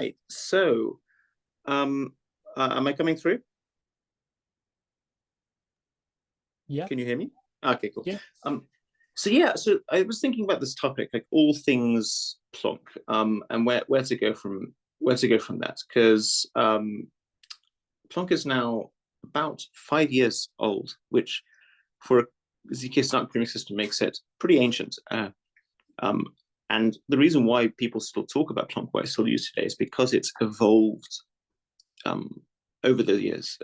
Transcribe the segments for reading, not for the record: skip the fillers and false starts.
Right. So, am I coming through? Yeah, Can you hear me? Okay, cool. yeah, So yeah, so I was thinking about this topic, like all things Plonk, and where to go from that, because Plonk is now about 5 years old, which for a ZK Snark proving system makes it pretty ancient. Um, and the reason why people still talk about Plonk, why I still use today, is because it's evolved um, over the years.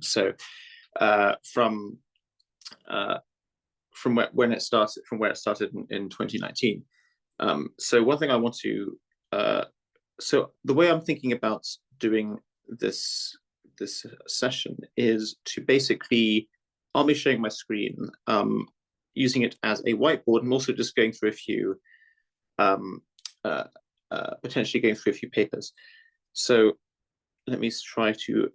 So from when it started, from where it started in 2019. So one thing I want to, so the way I'm thinking about doing this session is to basically, I'll be sharing my screen, using it as a whiteboard, and also just going through a few, um, uh, potentially going through a few papers. So let me try to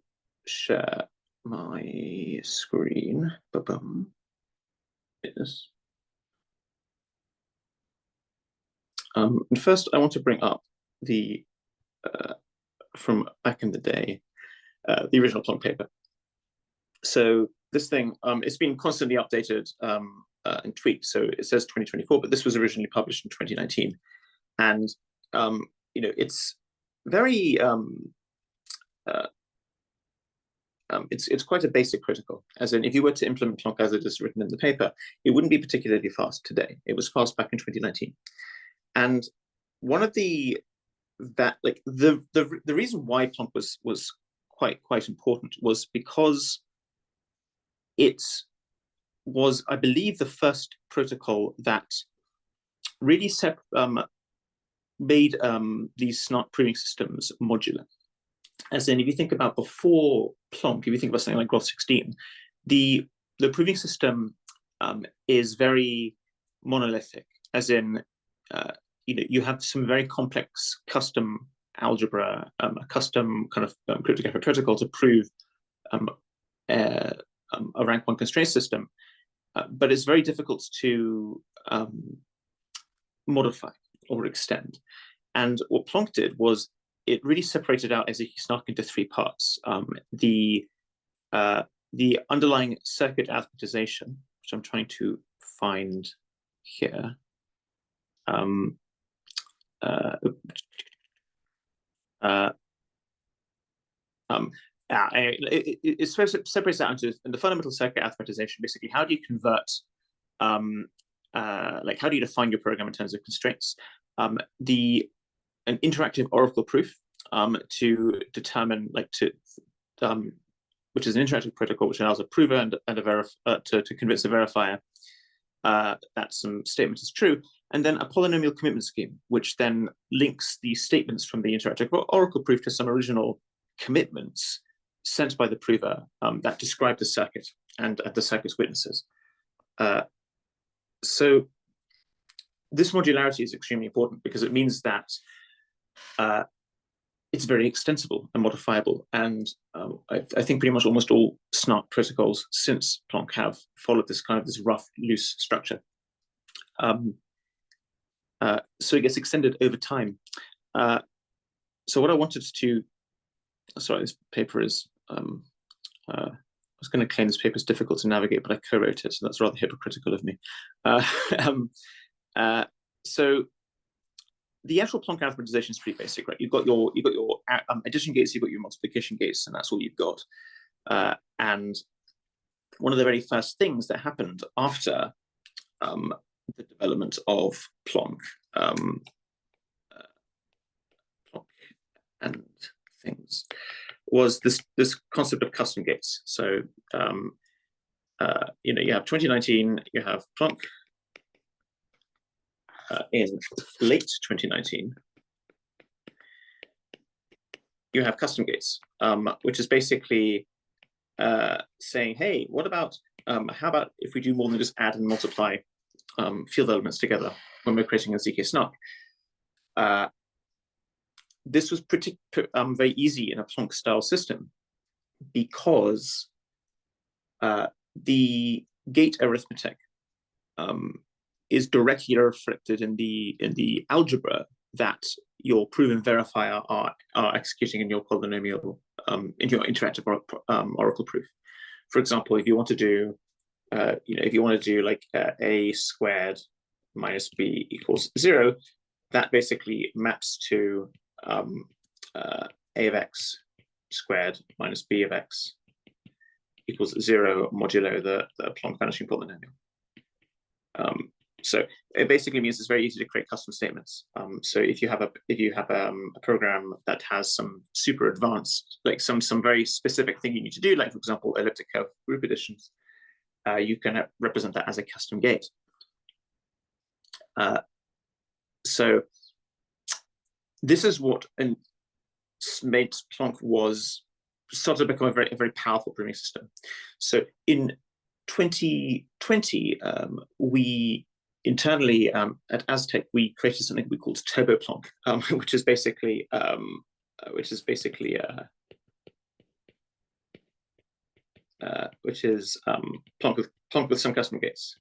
share my screen. Ba-bum. Yes. And first, I want to bring up the from back in the day, the original Plonk paper. So this thing, it's been constantly updated and tweaked. So it says 2024, but this was originally published in 2019, and it's very uh, it's quite a basic protocol. As in, if you were to implement Plonk as it is written in the paper, it wouldn't be particularly fast today. It was fast back in 2019, and one of the that like the reason why Plonk was quite important was because it was, I believe, the first protocol that really made these smart proving systems modular. As in, if you think about before Plonk, if you think about something like Graph 16, the proving system is very monolithic. As in, you have some very complex custom algebra, a custom kind of cryptographic protocol to prove a rank one constraint system, but it's very difficult to modify or extend. And what Plonk did was it really separated out as a snark into three parts. The underlying circuit arithmetization, which I'm trying to find here. Um, uh, uh, um, it separates out into the fundamental circuit arithmetization. Basically, how do you convert, like how do you define your program in terms of constraints? An interactive oracle proof to determine, which is an interactive protocol which allows a prover and to convince a verifier that some statement is true, and then a polynomial commitment scheme, which then links the statements from the interactive oracle proof to some original commitments sent by the prover that describe the circuit and the circuit's witnesses. So this modularity is extremely important because it means that it's very extensible and modifiable. And I think pretty much almost all Snark protocols since Plonk have followed this kind of this rough, loose structure. So it gets extended over time. So what I wanted to, sorry, this paper is, I was going to claim this paper is difficult to navigate, but I co-wrote it, so that's rather hypocritical of me. So the actual Plonk arithmetization is pretty basic, right? You've got your addition gates, you've got your multiplication gates, and that's all you've got. And one of the very first things that happened after the development of Plonk, Plonk and things, was this concept of custom gates. So you have 2019, you have Plonk. In late 2019, you have custom gates, which is basically saying, hey, what about, how about if we do more than just add and multiply field elements together when we're creating a ZK snark? This was very easy in a Plonk style system because the gate arithmetic is directly reflected in the algebra that your prove and verify are executing in your polynomial, in your interactive oracle proof. For example, if you want to do, if you want to do like a squared minus b equals 0, that basically maps to a of x squared minus b of x equals 0 modulo the Plonk vanishing polynomial. So it basically means it's very easy to create custom statements. So if you have a program that has some super advanced, like some very specific thing you need to do, like for example elliptic curve group additions, you can represent that as a custom gate. So this is what made Plonk started to become a very powerful proving system. So in 2020, we internally at Aztec we created something we called Turbo Plonk, which is basically Plonk with some custom gates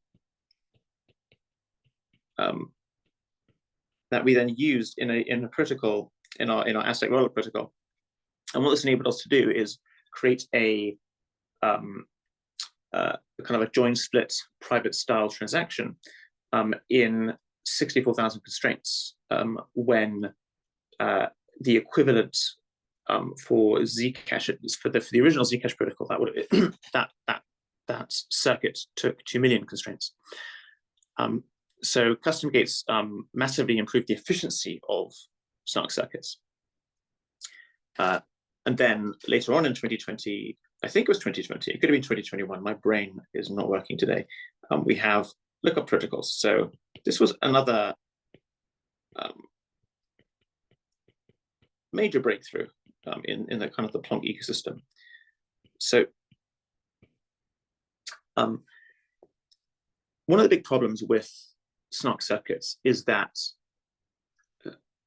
that we then used in a protocol in our Aztec rollup protocol. And what this enabled us to do is create a kind of a join split private style transaction in 64,000 constraints, when the equivalent for Zcash for the original Zcash protocol that circuit took 2 million constraints. So custom gates massively improved the efficiency of Snark circuits. And then later on in 2020, I think it was 2020, it could have been 2021, my brain is not working today, we have lookup protocols. So this was another major breakthrough in the kind of the Plonk ecosystem. So one of the big problems with Snark circuits is that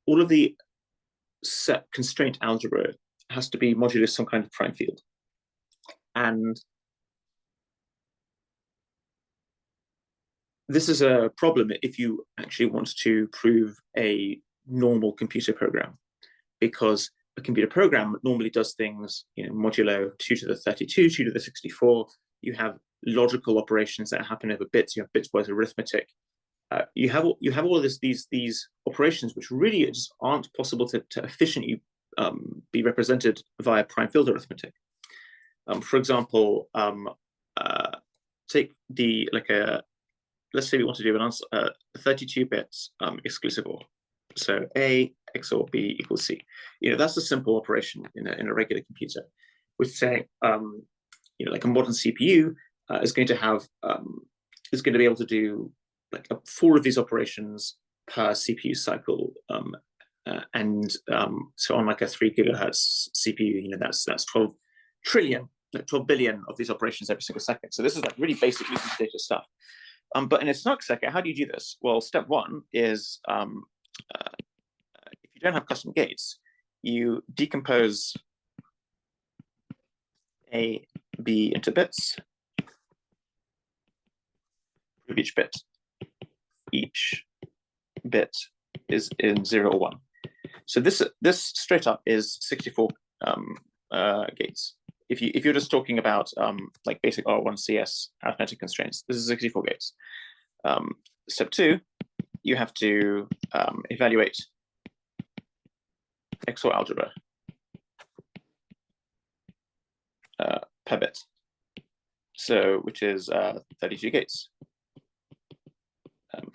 all of the set constraint algebra has to be modulo some kind of prime field. And this is a problem if you actually want to prove a normal computer program, because a computer program normally does things, modulo 2 to the 32, 2 to the 64. You have logical operations that happen over bits. You have bitwise arithmetic. You have all of these operations which really just aren't possible to efficiently be represented via prime field arithmetic. For example, take let's say we want to do a 32-bit exclusive OR. So A XOR B equals C. That's a simple operation in a regular computer. We'd say, like a modern CPU is going to be able to do like 4 of these operations per CPU cycle, so on like a 3 gigahertz CPU, that's 12 trillion, 12 billion of these operations every single second. So this is like really basic usage data stuff. But in a Snark circuit, how do you do this? Well, step one is if you don't have custom gates, you decompose A, B into bits. Prove each bit. Each bit is in 0 or 1. So this straight up is 64 gates. If you're just talking about like basic R1CS arithmetic constraints, this is 64 gates. Step 2, you have to evaluate XOR algebra per bit. So which is 32 gates.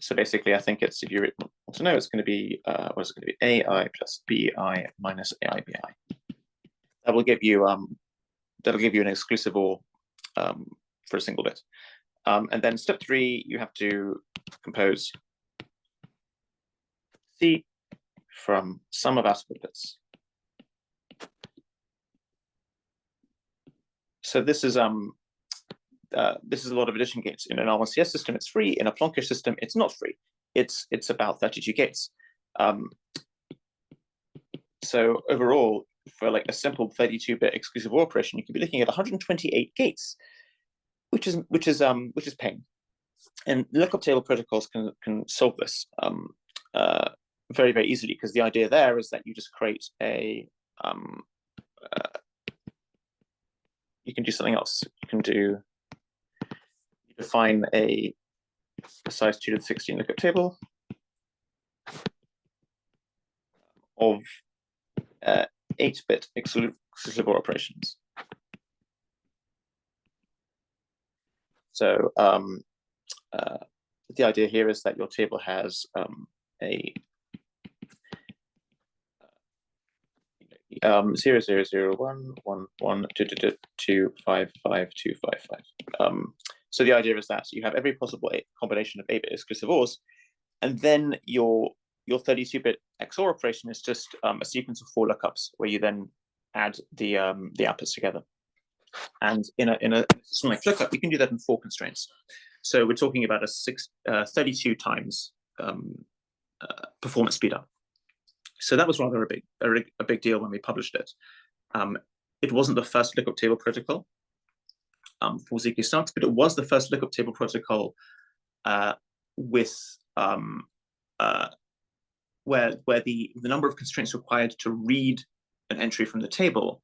So basically, I think it's, if you want to know, it's going to be what is it going to be? AI plus BI minus AI BI. That will give you an exclusive OR for a single bit. And then step 3, you have to compose C from sum of output bits. So this is a lot of addition gates. In an R1CS system, it's free. In a Plonkish system, it's not free. It's about 32 gates. So overall, for like a simple 32-bit exclusive OR operation, you could be looking at 128 gates, which is pain. And lookup table protocols can solve this. very, very easily, because the idea there is that you just create a, you can do something else. You define a size 2 to the 16 lookup table of 8-bit excludable operations. So the idea here is that your table has a 00011125525. So the idea is that you have every possible combination of 8-bit exclusive ORs, and then your 32-bit XOR operation is just a sequence of 4 lookups where you then add the outputs together. And in a system like lookup, you can do that in 4 constraints. So we're talking about a 32 times performance speedup. So that was rather a big deal when we published it. It wasn't the first lookup table protocol for ZK Starks, but it was the first lookup table protocol with where the number of constraints required to read an entry from the table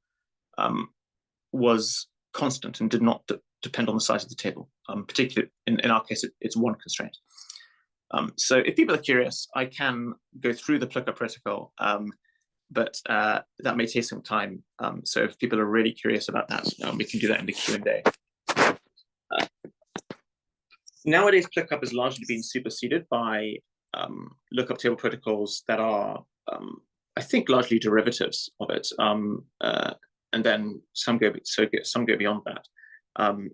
was constant and did not depend on the size of the table. Particularly in our case, it's 1 constraint. So if people are curious, I can go through the lookup protocol, but that may take some time. So if people are really curious about that, we can do that in the Q&A. Nowadays, lookup has largely been superseded by lookup table protocols that are, I think, largely derivatives of it, and then some go beyond that.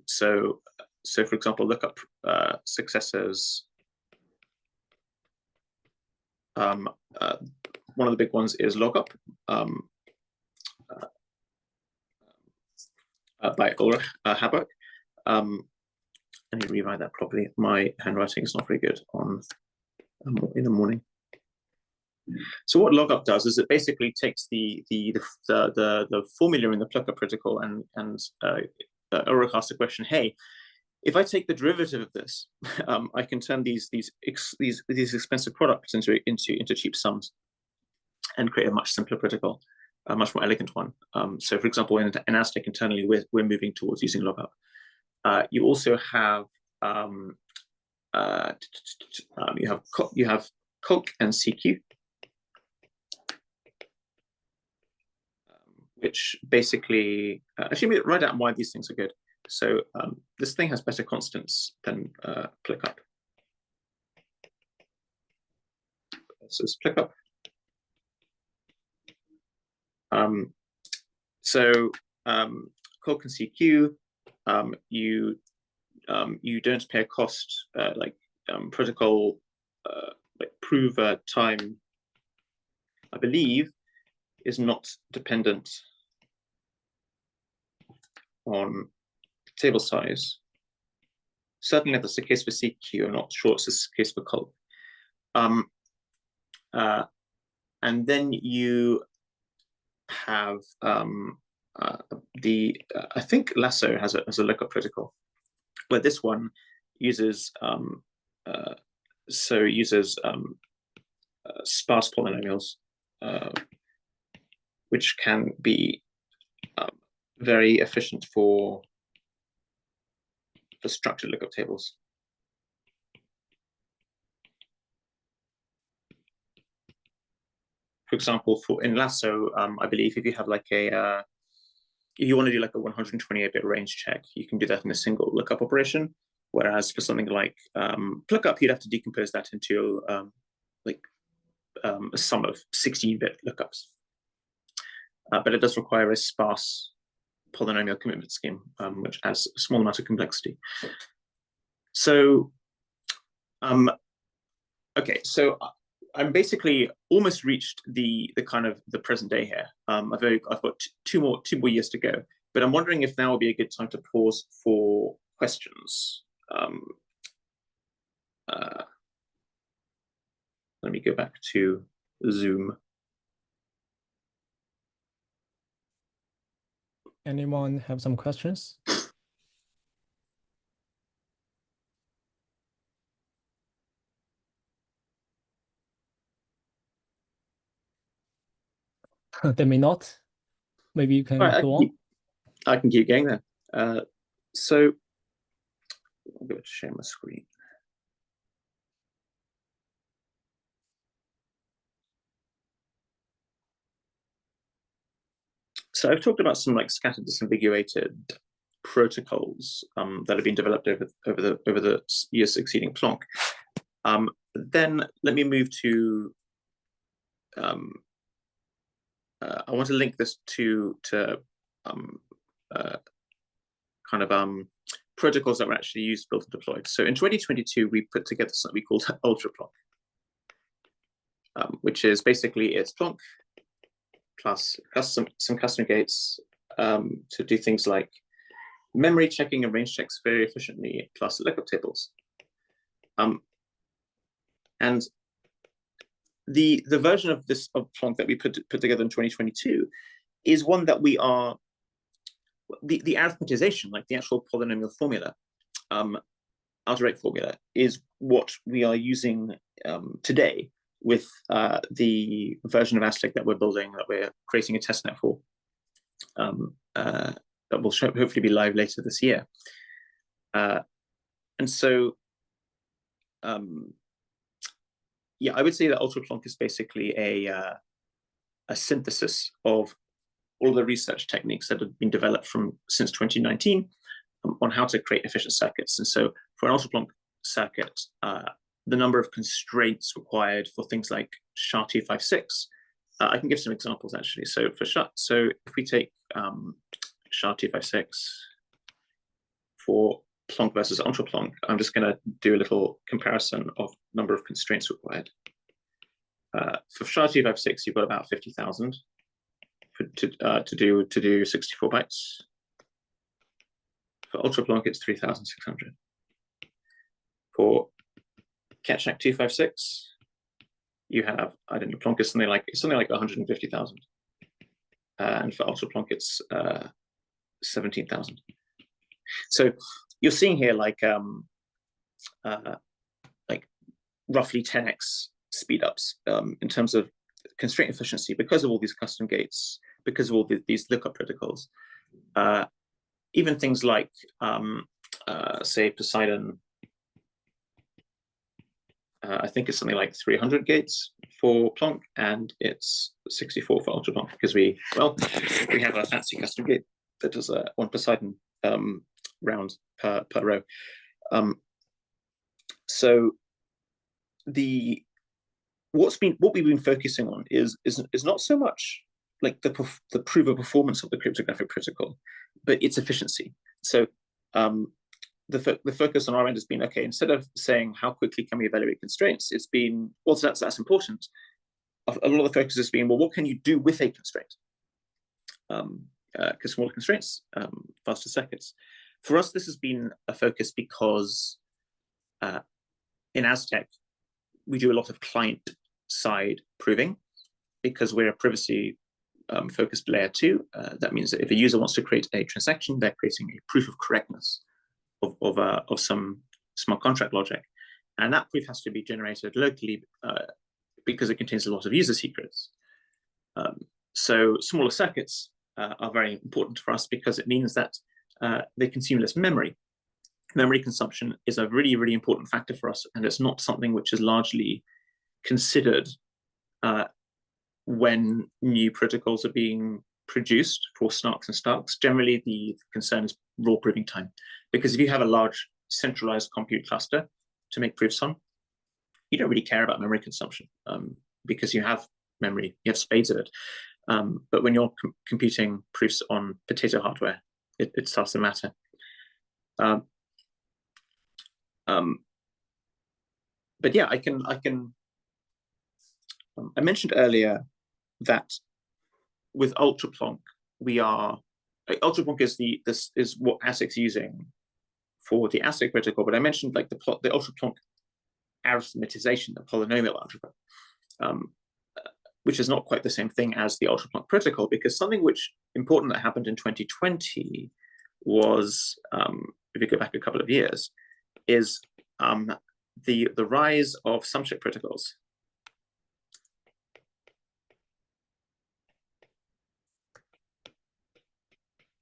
So for example, lookup successors. One of the big ones is lookup by Ulrich Haberk. I need to rewrite that properly. My handwriting is not very good in the morning. So what lookup does is it basically takes the formula in the lookup protocol and Ulrich asks the question, hey, if I take the derivative of this, I can turn these expensive products into cheap sums and create a much simpler protocol, a much more elegant one. So, for example, in Aztec internally, we're moving towards using lookup. You also have you have Plonk and CQ, which basically actually write out why these things are good. So this thing has better constants than ClickUp. So it's ClickUp. Plonk and CQ, you don't pay a cost like protocol like prove time, I believe, is not dependent on table size. Certainly that's the case for CQ. I'm not sure it's the case for Plonk. And then you have I think Lasso has a lookup protocol, where this one uses sparse polynomials, which can be very efficient for structured lookup tables. For example, in Lasso, I believe if you have like if you want to do like a 128-bit range check, you can do that in a single lookup operation. Whereas for something like ClickUp, you'd have to decompose that into a sum of 16-bit lookups. But it does require a sparse polynomial commitment scheme, which adds a small amount of complexity. So, okay, so I'm basically almost reached the kind of the present day here. I've got two more years to go, but I'm wondering if now would be a good time to pause for questions. Let me go back to Zoom. Anyone have some questions? They may not. Maybe you All can right, go on. I can keep going then. So I'm going to share my screen. So I've talked about some like scattered disambiguated protocols that have been developed over the years succeeding Plonk. Then let me move to I want to link this to protocols that were actually used, built, and deployed. So in 2022, we put together something we called UltraPlonk, which is basically it's Plonk plus some custom gates to do things like memory checking and range checks very efficiently, plus lookup tables. And the version of Plonk that we put together in 2022 is one that we are the arithmetization, like the actual polynomial formula, algebraic formula, is what we are using today with the version of Aztec that we're building, that we're creating a testnet for, that will hopefully be live later this year. And so, yeah, I would say that UltraPlonk is basically a synthesis of all the research techniques that have been developed since 2019 on how to create efficient circuits. And so for an UltraPlonk circuit, the number of constraints required for things like SHA-256, I can give some examples actually. So if we take SHA-256 for Plonk versus UltraPlonk, I'm just going to do a little comparison of number of constraints required. For SHA-256, you've got about 50,000 to do 64 bytes. For UltraPlonk, it's 3,600. For Catch-Shack 256, you have, I don't know, Plonk is something like 150,000, and for UltraPlonk, it's 17,000. So you're seeing here like roughly 10x speed ups in terms of constraint efficiency because of all these custom gates, because of all these lookup protocols. Even things like, say, Poseidon, I think it's something like 300 gates for Plonk, and it's 64 for UltraPlonk because we have a fancy custom gate that does one Poseidon round per row. So what we've been focusing on is not so much like the proof of performance of the cryptographic protocol, but its efficiency. So the focus on our end has been, okay, instead of saying how quickly can we evaluate constraints, it's been, well, that's important. A lot of the focus has been, well, what can you do with a constraint? Because smaller constraints, faster circuits. For us, this has been a focus because in Aztec, we do a lot of client-side proving because we're a privacy-focused layer 2. That means that if a user wants to create a transaction, they're creating a proof of correctness of some smart contract logic. And that proof has to be generated locally because it contains a lot of user secrets. So smaller circuits are very important for us because it means that they consume less memory. Memory consumption is a really, really important factor for us, and it's not something which is largely considered when new protocols are being produced for snarks and starks. Generally, the concern is raw proving time, because if you have a large centralized compute cluster to make proofs on, you don't really care about memory consumption because you have memory, you have spades of it. But when you're computing proofs on potato hardware, it starts to matter. But yeah, I mentioned earlier that with UltraPlonk, UltraPlonk is what ASIC's using for the ASIC protocol, but I mentioned like the UltraPlonk arithmetization, the polynomial algebra, which is not quite the same thing as the UltraPlonk protocol, because something which important that happened in 2020 was, if you go back a couple of years, is the rise of sum check protocols.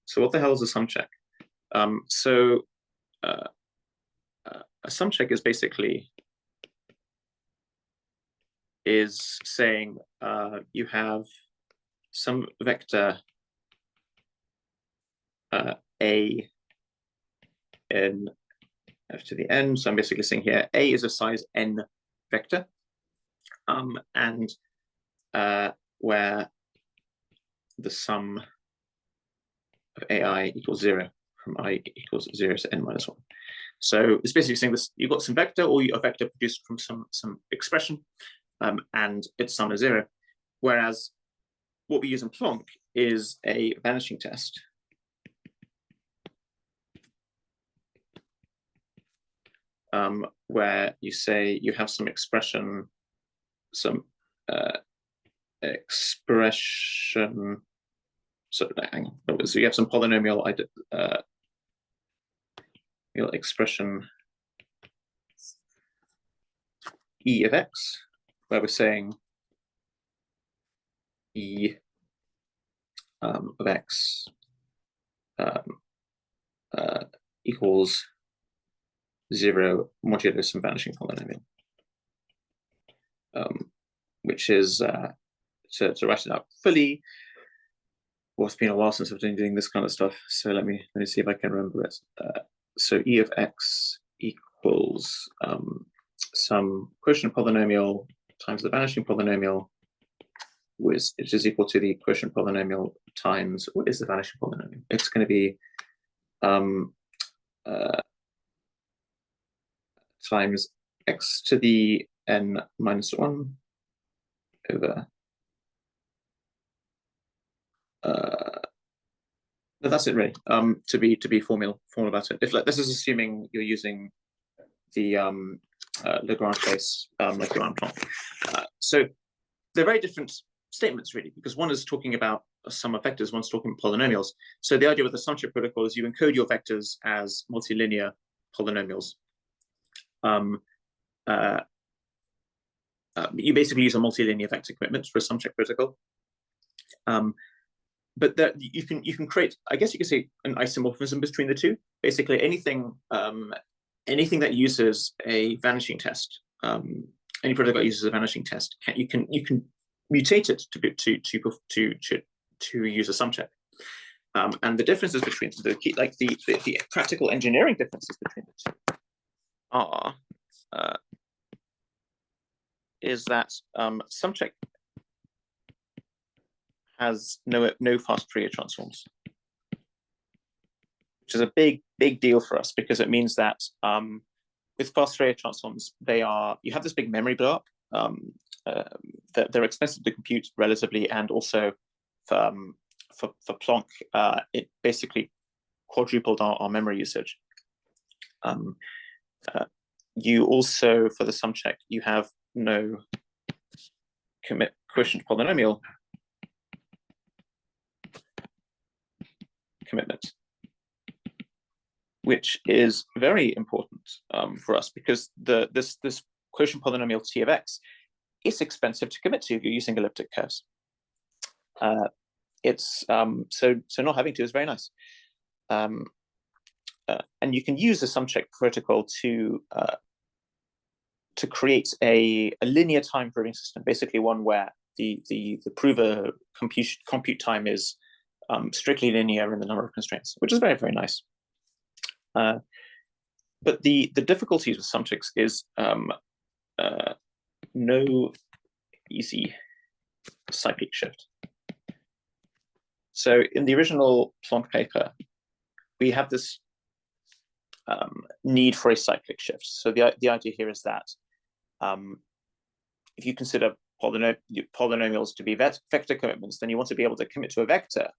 So what the hell is a sum check? So a sum check is basically saying you have some vector a in f to the n. So I'm basically saying here a is a size n vector, and where the sum of ai equals 0 from I equals 0 to n minus 1. So it's basically saying this: you've got some vector, or a vector produced from some expression, and its sum is 0. Whereas what we use in Plonk is a vanishing test. Where you say you have some expression, So hang on. So you have some polynomial expression e of x, where we're saying e of x equals 0 modulo some vanishing polynomial, which is to write it out fully. Well, it's been a while since I've been doing this kind of stuff, so let me see if I can remember it. So e of x equals some quotient polynomial times the vanishing polynomial, which is equal to the quotient polynomial times what is the vanishing polynomial? It's going to be times x to the n minus 1 over but that's it really. To be formal about it. If like this is assuming you're using the Lagrange base like you're on Plonk. So they're very different statements really, because one is talking about a sum of vectors, one's talking about polynomials. So the idea with the sum check protocol is you encode your vectors as multilinear polynomials. You basically use a multilinear vector commitment for a sum check protocol. But that you can create, I guess you could say, an isomorphism between the two. Basically, anything that uses a vanishing test, any protocol that uses a vanishing test, you can mutate it to use a sum check. And the differences between the practical engineering differences between the two are is that sum check has no fast Fourier transforms, which is a big deal for us, because it means that with fast Fourier transforms, you have this big memory blow up. They're expensive to compute relatively, and also for Plonk, it basically quadrupled our memory usage. You also, for the sum check, you have no quotient polynomial commitment, which is very important for us, because this quotient polynomial t of x is expensive to commit to if you're using elliptic curves. It's so not having to is very nice. And you can use the sum check protocol to create a linear time proving system, basically one where the prover compute time is strictly linear in the number of constraints, which is very, very nice. But the difficulties with sum checks is no easy cyclic shift. So in the original Plonk paper, we have this need for a cyclic shift. So the idea here is that if you consider polynomials to be vector commitments, then you want to be able to commit to a vector,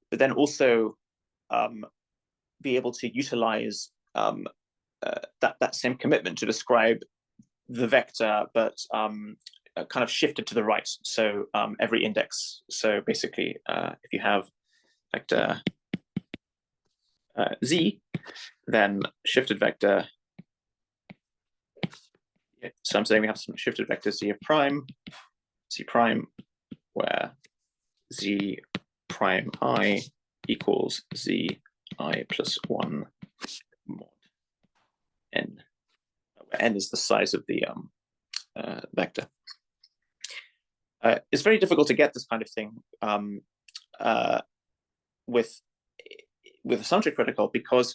but then also be able to utilize that same commitment to describe the vector, but kind of shifted to the right. So every index. So basically, if you have vector z, then shifted vector. So I'm saying we have some shifted vector z prime, where z prime I equals zi plus 1 mod n, where n is the size of the vector. It's very difficult to get this kind of thing with a sum-check protocol, because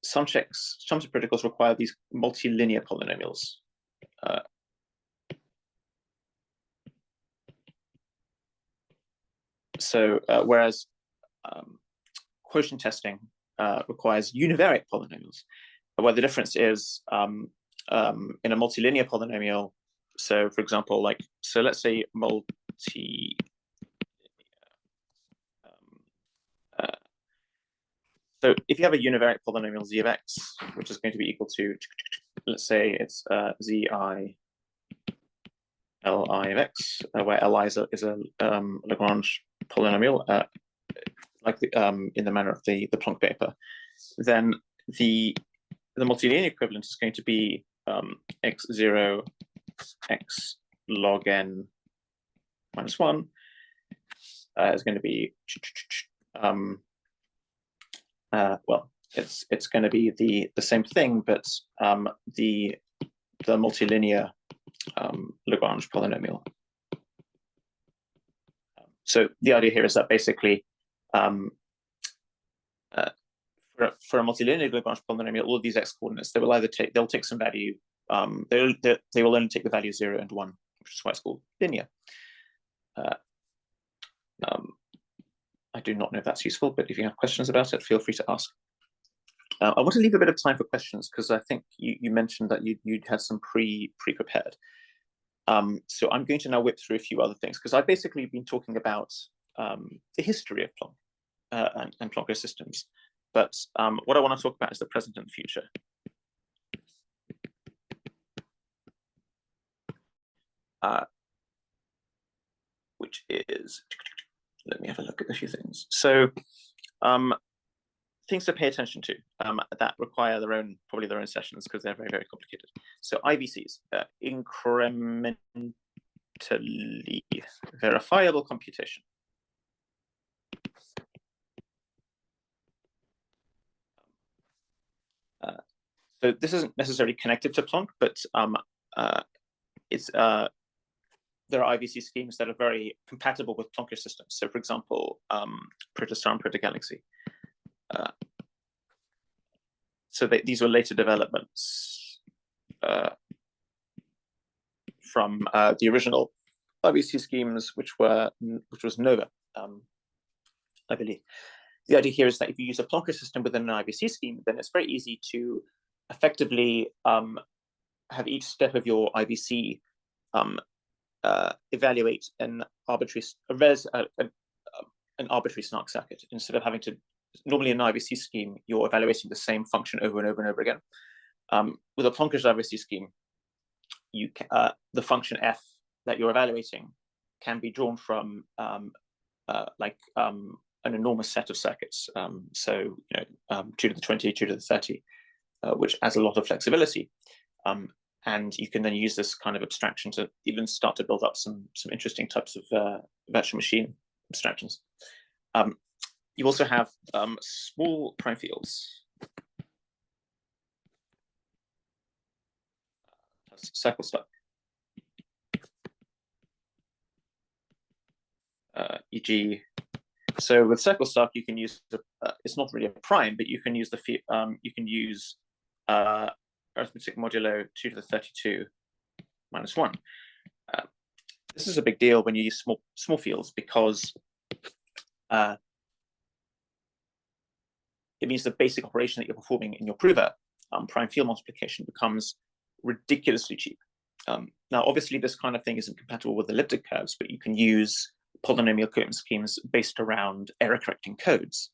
sum-check protocols require these multilinear polynomials. Whereas quotient testing requires univariate polynomials, where the difference is in a multilinear polynomial. So, for example, let's say so if you have a univariate polynomial z of x, which is going to be equal to, let's say it's zi li of x, where li is a Lagrange polynomial, in the manner of the Plonk paper, then the multilinear equivalent is going to be x0 x log n minus 1 is going to be well, it's going to be the same thing, but the multilinear Lagrange polynomial. So the idea here is that basically for a multilinear Lagrange polynomial, all of these x coordinates, they'll take some value. They will only take the value 0 and 1, which is why it's called linear. I do not know if that's useful, but if you have questions about it, feel free to ask. I want to leave a bit of time for questions, because I think you mentioned that you'd had some pre-prepared. So I'm going to now whip through a few other things, because I've basically been talking about the history of Plonk and Plonker systems. But what I want to talk about is the present and the future. Which is, let me have a look at a few things. So things to pay attention to that require probably their own sessions, because they're very, very complicated. So IVCs, incrementally verifiable computation. So this isn't necessarily connected to Plonk, but there are IVC schemes that are very compatible with Plonker systems. So, for example, protostar and protogalaxy. So these were later developments from the original IVC schemes, which was Nova, I believe. The idea here is that if you use a Plonker system within an IVC scheme, then it's very easy to effectively have each step of your IVC evaluate an arbitrary snark circuit, instead of having to. Normally in an IVC scheme, you're evaluating the same function over and over and over again. With a Plonker's IVC scheme, the function f that you're evaluating can be drawn from an enormous set of circuits. So 2 to the 20, 2 to the 30, which adds a lot of flexibility. And you can then use this kind of abstraction to even start to build up some interesting types of virtual machine abstractions. You also have small prime fields, circle stuck, e.g. So with circle stuck, you can use it's not really a prime, but you can use arithmetic modulo 2 to the 32 minus 1. This is a big deal when you use small fields, because it means the basic operation that you're performing in your prover, prime field multiplication, becomes ridiculously cheap. Now, obviously, this kind of thing isn't compatible with elliptic curves, but you can use polynomial coding schemes based around error correcting codes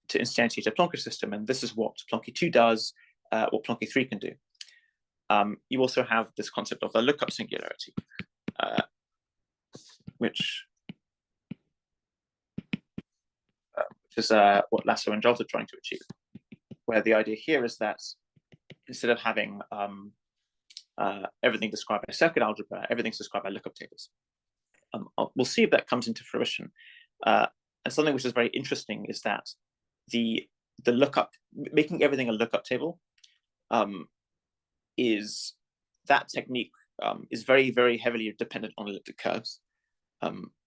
to instantiate a Plonker system. And this is what Plonky 2 does, what Plonky 3 can do. You also have this concept of the lookup singularity, which is what Lasso and Jolt are trying to achieve, where the idea here is that instead of having everything described by circuit algebra, everything's described by lookup tables. We'll see if that comes into fruition. And something which is very interesting is that the lookup, making everything a lookup table, is that technique is very, very heavily dependent on elliptic curves,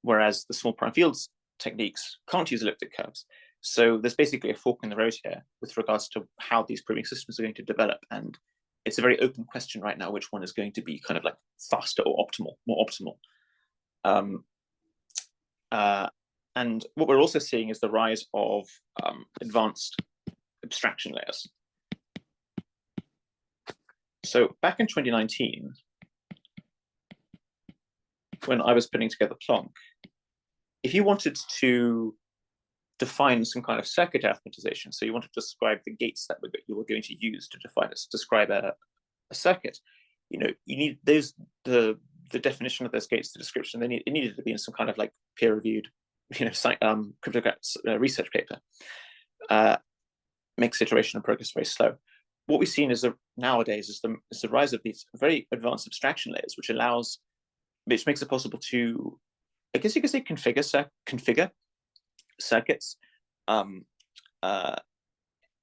whereas the small prime fields techniques can't use elliptic curves. So there's basically a fork in the road here with regards to how these proving systems are going to develop. And it's a very open question right now, which one is going to be kind of like faster or optimal, more optimal. And what we're also seeing is the rise of advanced abstraction layers. So back in 2019, when I was putting together Plonk, if you wanted to define some kind of circuit arithmetization, so you want to describe the gates that you were going to use to describe a circuit, you need the definition of those gates, the description. It needed to be in some kind of like peer-reviewed, cryptographic research paper. Makes iteration and progress very slow. What we've seen nowadays is the rise of these very advanced abstraction layers, which makes it possible to, I guess you could say, configure circuits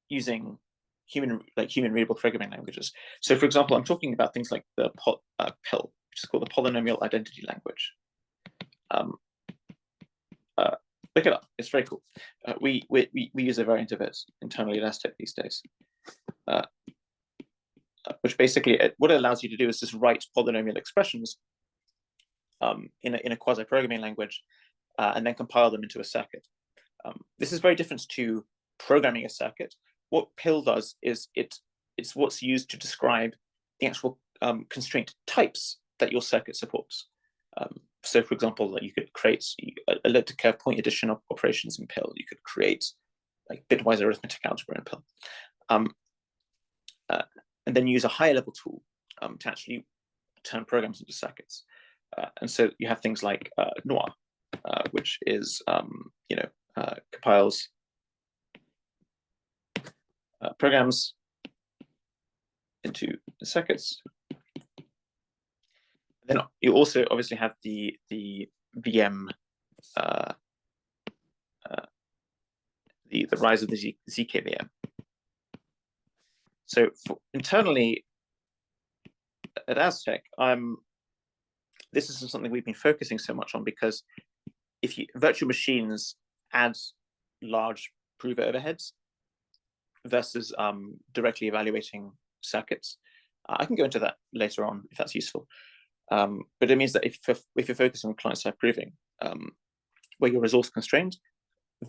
using human readable programming languages. So, for example, I'm talking about things like the PIL, which is called the Polynomial Identity Language. Look it up; it's very cool. We use a variant of it internally at Aztec these days, which basically what it allows you to do is just write polynomial expressions in a quasi-programming language, and then compile them into a circuit. This is very different to programming a circuit. What PIL does is it's what's used to describe the actual constraint types that your circuit supports. So, for example, you could create elliptic curve point addition operations in PIL. You could create like bitwise arithmetic algebra in PIL, and then use a higher level tool to actually turn programs into circuits. And so you have things like Noir, which is compiles programs into circuits. Then you also obviously have the VM, the rise of the ZKVM. So internally at Aztec, this isn't something we've been focusing so much on, because virtual machines add large prover overheads versus directly evaluating circuits. I can go into that later on if that's useful. But it means that if you're focusing on client-side proving, where you're resource constrained,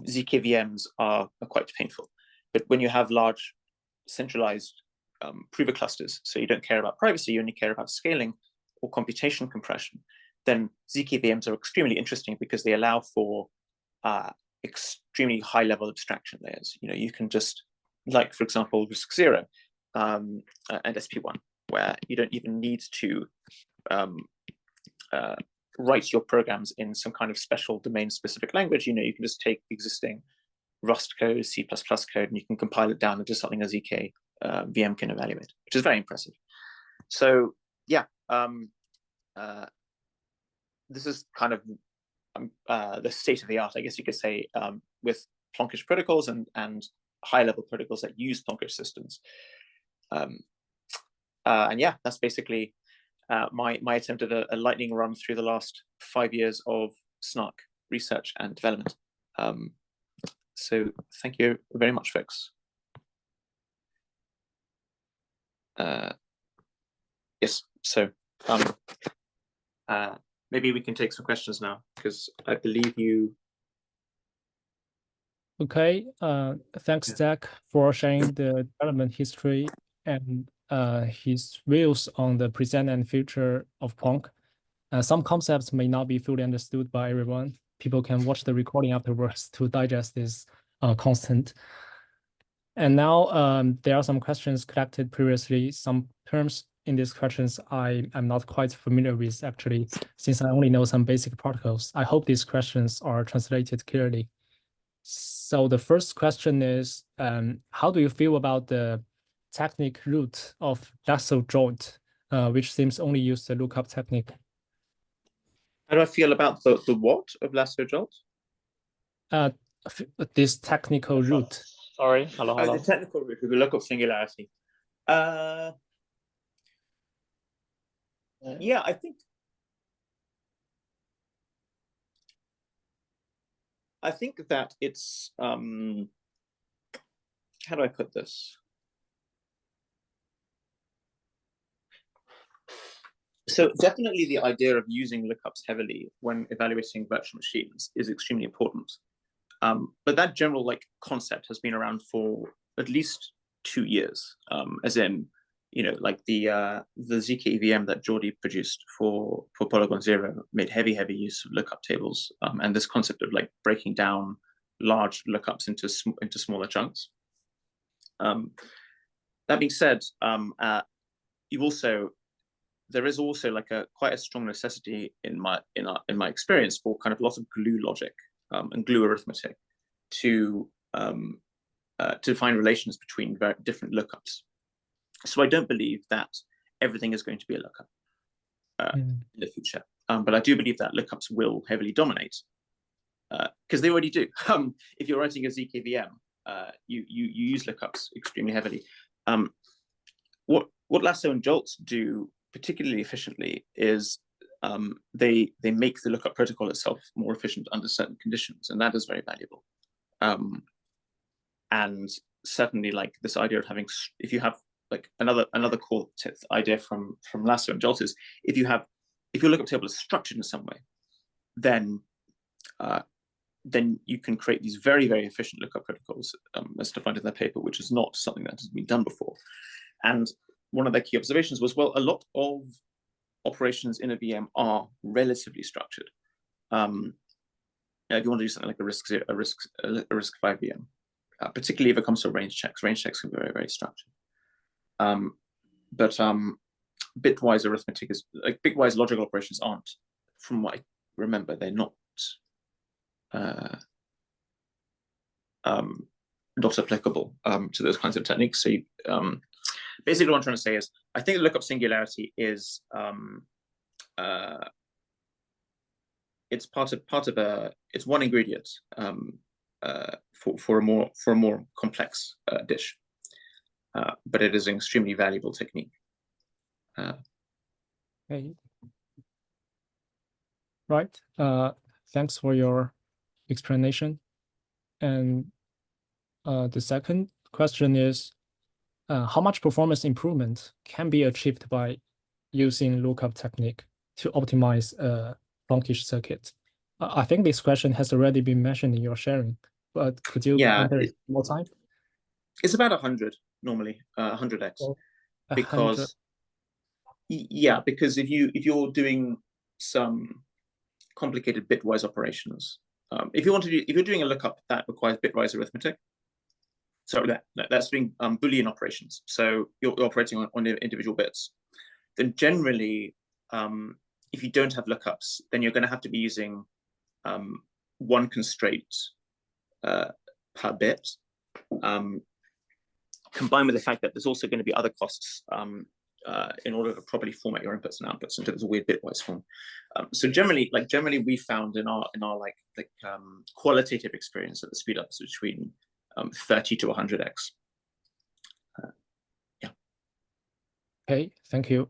ZKVMs are quite painful. But when you have large centralized prover clusters, so you don't care about privacy, you only care about scaling or computation compression, then ZKVMs are extremely interesting because they allow for extremely high-level abstraction layers. You can just, like, for example, RISC-0 and SP1, where you don't even need to write your programs in some kind of special domain-specific language. You can just take existing Rust code, C++ code, and you can compile it down into something a ZK VM can evaluate, which is very impressive. So yeah, this is kind of the state of the art, I guess you could say, with Plonkish protocols and high-level protocols that use Plonkish systems. And yeah, that's basically my attempt at a lightning run through the last 5 years of SNARK research and development. So thank you very much, folks. Yes, so maybe we can take some questions now, because I believe you. Okay, thanks, Zach, for sharing the development history and his views on the present and future of Plonk. Some concepts may not be fully understood by everyone. People can watch the recording afterwards to digest this content. And now there are some questions collected previously. Some terms in these questions I'm not quite familiar with, actually, since I only know some basic protocols. I hope these questions are translated clearly. So the first question is, how do you feel about the technique root of lasso joint, which seems only use the lookup technique? How do I feel about the what of lasso jolt? this technical route? Sorry, hello. The technical route of the lookup singularity. Yeah, I think that it's how do I put this? So definitely the idea of using lookups heavily when evaluating virtual machines is extremely important. But that general concept has been around for at least 2 years, as in, like the ZK-EVM that Jordi produced for Polygon Zero made heavy use of lookup tables, and this concept of breaking down large lookups into smaller chunks. That being said, there is also quite a strong necessity in my experience for kind of lots of glue logic and glue arithmetic to find relations between very different lookups. So I don't believe that everything is going to be a lookup in the future, but I do believe that lookups will heavily dominate because they already do. If you're writing a ZKVM, you use lookups extremely heavily. What Lasso and Jolt do particularly efficiently is they make the lookup protocol itself more efficient under certain conditions, and that is very valuable. And certainly, this idea of having, if you have another core idea from Lasso and Jolt is if your lookup table is structured in some way, then you can create these very efficient lookup protocols as defined in their paper, which is not something that has been done before. And one of their key observations was, well, a lot of operations in a VM are relatively structured. If you want to do something like a risk 5 VM, particularly if it comes to range checks can be very structured. But bitwise arithmetic is bitwise logical operations aren't, from what I remember, they're not applicable to those kinds of techniques. So basically what I'm trying to say is I think the lookup singularity is it's it's one ingredient for a more complex dish, but it is an extremely valuable technique. Okay. Right. Thanks for your explanation. And the second question is, how much performance improvement can be achieved by using lookup technique to optimize a Plonkish circuit? I think this question has already been mentioned in your sharing, but could you enter it more time? It's about 100 normally, 100x, because because if you're doing some complicated bitwise operations, if you're doing a lookup that requires bitwise arithmetic, so that's doing Boolean operations, so you're operating on individual bits, then generally, if you don't have lookups, then you're going to have to be using one constraint per bit, combined with the fact that there's also going to be other costs in order to properly format your inputs and outputs into this weird bitwise form. So generally, we found in our qualitative experience that the speed ups between 30 to 100x. Yeah. Okay, thank you.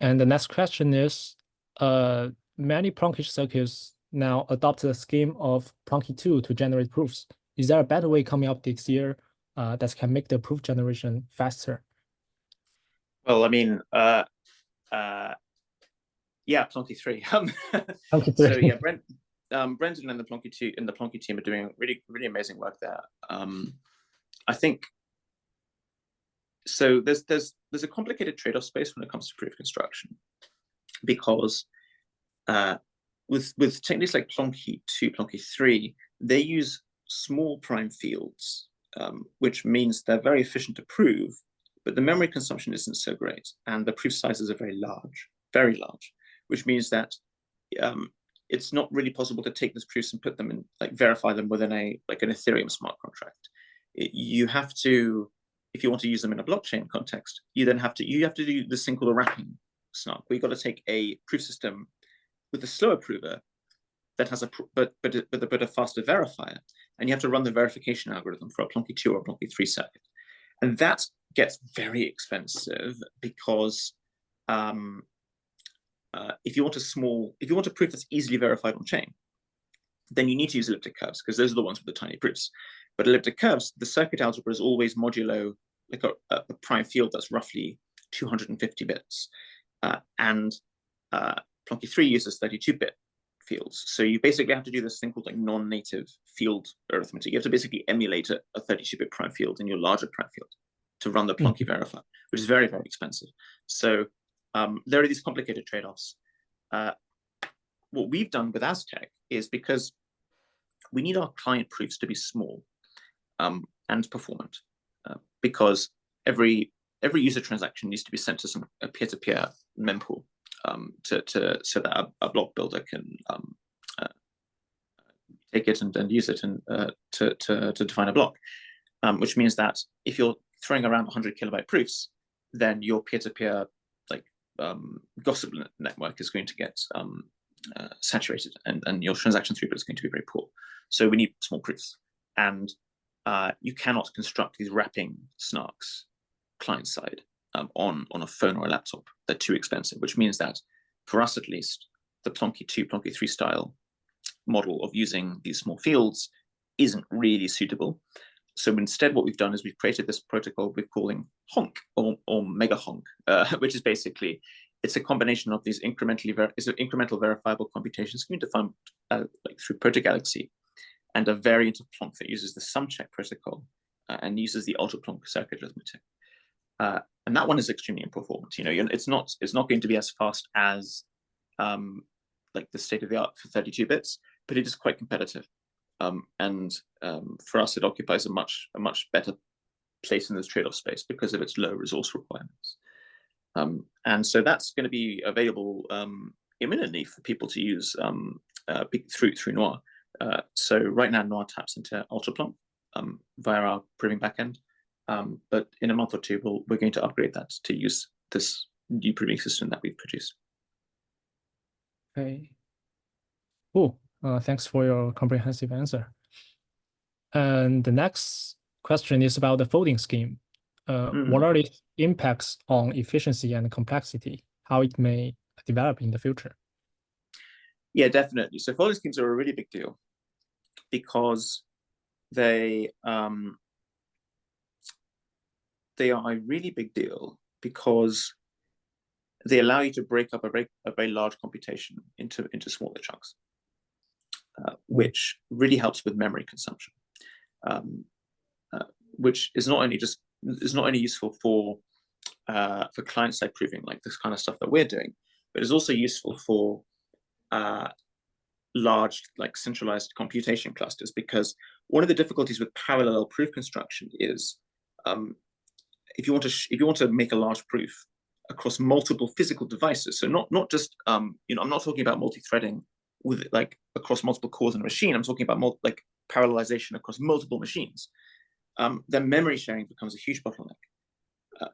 And the next question is, many Plonkish circuits now adopt the scheme of Plonky 2 to generate proofs. Is there a better way coming up this year that can make the proof generation faster? Well, I mean, yeah, Plonky 3. Plonky 3. So yeah, Brendan and the Plonky team are doing really amazing work there. I think so. There's a complicated trade-off space when it comes to proof construction, because with techniques like Plonky 2, Plonky 3, they use small prime fields, which means they're very efficient to prove, but the memory consumption isn't so great, and the proof sizes are very large, which means that it's not really possible to take these proofs and put them in, verify them within an Ethereum smart contract. You have to, if you want to use them in a blockchain context, you have to do this thing called a wrapping snark, where you've got to take a proof system with a slower prover that has a faster verifier, and you have to run the verification algorithm for a Plonky 2 or a Plonky 3 circuit. And that gets very expensive because if you want a proof that's easily verified on chain, then you need to use elliptic curves, because those are the ones with the tiny proofs. But elliptic curves, the circuit algebra is always modulo like a prime field that's roughly 250 bits. And Plonky 3 uses 32-bit fields. So you basically have to do this thing called like non-native field arithmetic. You have to basically emulate a 32-bit prime field in your larger prime field to run the Plonky verifier, which is very, very expensive. So there are these complicated trade-offs. What we've done with Aztec is, because we need our client proofs to be small and performant, because every user transaction needs to be sent to a peer-to-peer mempool so that a block builder can take it and use it and to define a block, which means that if you're throwing around 100 kilobyte proofs, then your peer-to-peer gossip network is going to get saturated, and your transaction throughput is going to be very poor. So we need small proofs, and you cannot construct these wrapping snarks client side on a phone or a laptop. They're too expensive, which means that for us at least, the Plonky 2, Plonky 3 style model of using these small fields isn't really suitable. So instead, what we've done is we've created this protocol we're calling honk or mega honk, which is basically, it's a combination of these incremental verifiable computations can be defined like through Protogalaxy, and a variant of Plonk that uses the sum check protocol and uses the ultra Plonk circuit arithmetic. And that one is extremely performant. It's not going to be as fast as like the state of the art for 32 bits, but it is quite competitive. And for us, it occupies a much better place in this trade-off space because of its low resource requirements. And so that's going to be available imminently for people to use through Noir. So right now, Noir taps into UltraPlonk via our proving backend. But in a month or two, we're going to upgrade that to use this new proving system that we've produced. Okay. Cool. Thanks for your comprehensive answer. And the next question is about the folding scheme. What are the impacts on efficiency and complexity, how it may develop in the future? Yeah, definitely. So folding schemes are a really big deal because they are a really big deal because they allow you to break up a very large computation into smaller chunks, which really helps with memory consumption, which is not only useful for client-side proving, like this kind of stuff that we're doing, but is also useful for large, like centralized computation clusters. Because one of the difficulties with parallel proof construction is if you want to make a large proof across multiple physical devices, so not just I'm not talking about multi-threading with like across multiple cores in a machine. I'm talking about like parallelization across multiple machines. Then memory sharing becomes a huge bottleneck.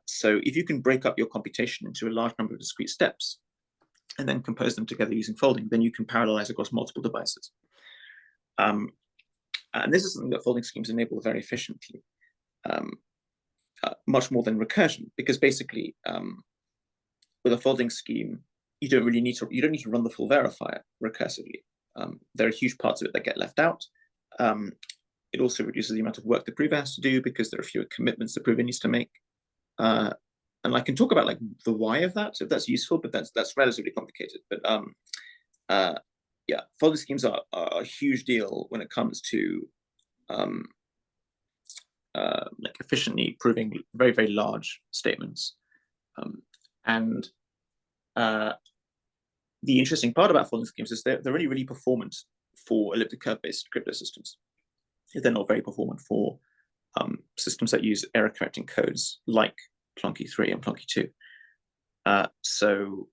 So if you can break up your computation into a large number of discrete steps and then compose them together using folding, then you can parallelize across multiple devices. And this is something that folding schemes enable very efficiently, much more than recursion, because basically with a folding scheme, you don't need to run the full verifier recursively. There are huge parts of it that get left out. It also reduces the amount of work the prover has to do because there are fewer commitments the prover needs to make. And I can talk about like the why of that if that's useful, but that's relatively complicated. But yeah, folding schemes are a huge deal when it comes to like efficiently proving very, very large statements. And the interesting part about folding schemes is they're really, really performant for elliptic curve-based crypto systems. They're not very performant for systems that use error correcting codes like Plonky 3 and Plonky 2. So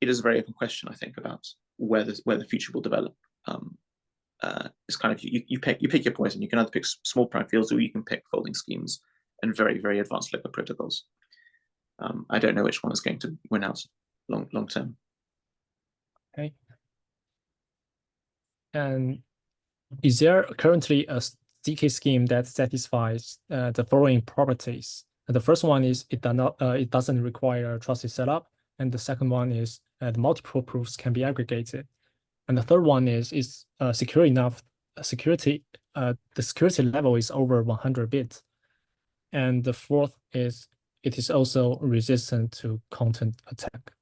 it is a very open question, I think, about where the future will develop. It's kind of you pick your poison. You can either pick small prime fields or you can pick folding schemes and very, very advanced liquid protocols. I don't know which one is going to win out long term. Okay. And is there currently a ZK scheme that satisfies the following properties? The first one is it doesn't require trusted setup, and the second one is the multiple proofs can be aggregated, and the third one is secure enough. The security level is over 100 bits, and the fourth is it is also resistant to content attack.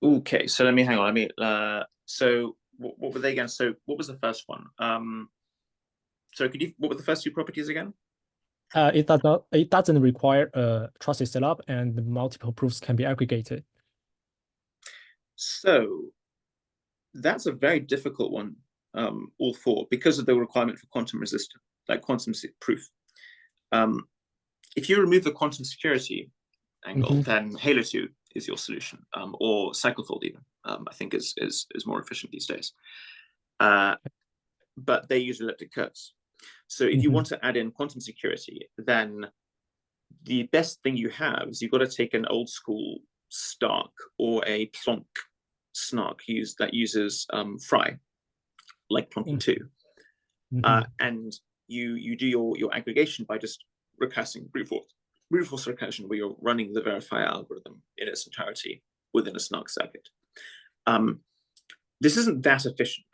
Okay, so let me hang on. So what were they again? So what was the first one? So what were the first two properties again? It doesn't require a trusted setup, and multiple proofs can be aggregated. So that's a very difficult one, all four, because of the requirement for quantum resistant, like quantum proof. If you remove the quantum security angle, then Halo 2 is your solution, or CycleFold even, I think is more efficient these days. But they use elliptic curves. So if you want to add in quantum security, then the best thing you have is you've got to take an old school Stark or a Plonk snark that uses Fry, like Plonk 2. And you do your aggregation by just recursing brute force recursion, where you're running the verify algorithm in its entirety within a snark circuit. This isn't that efficient,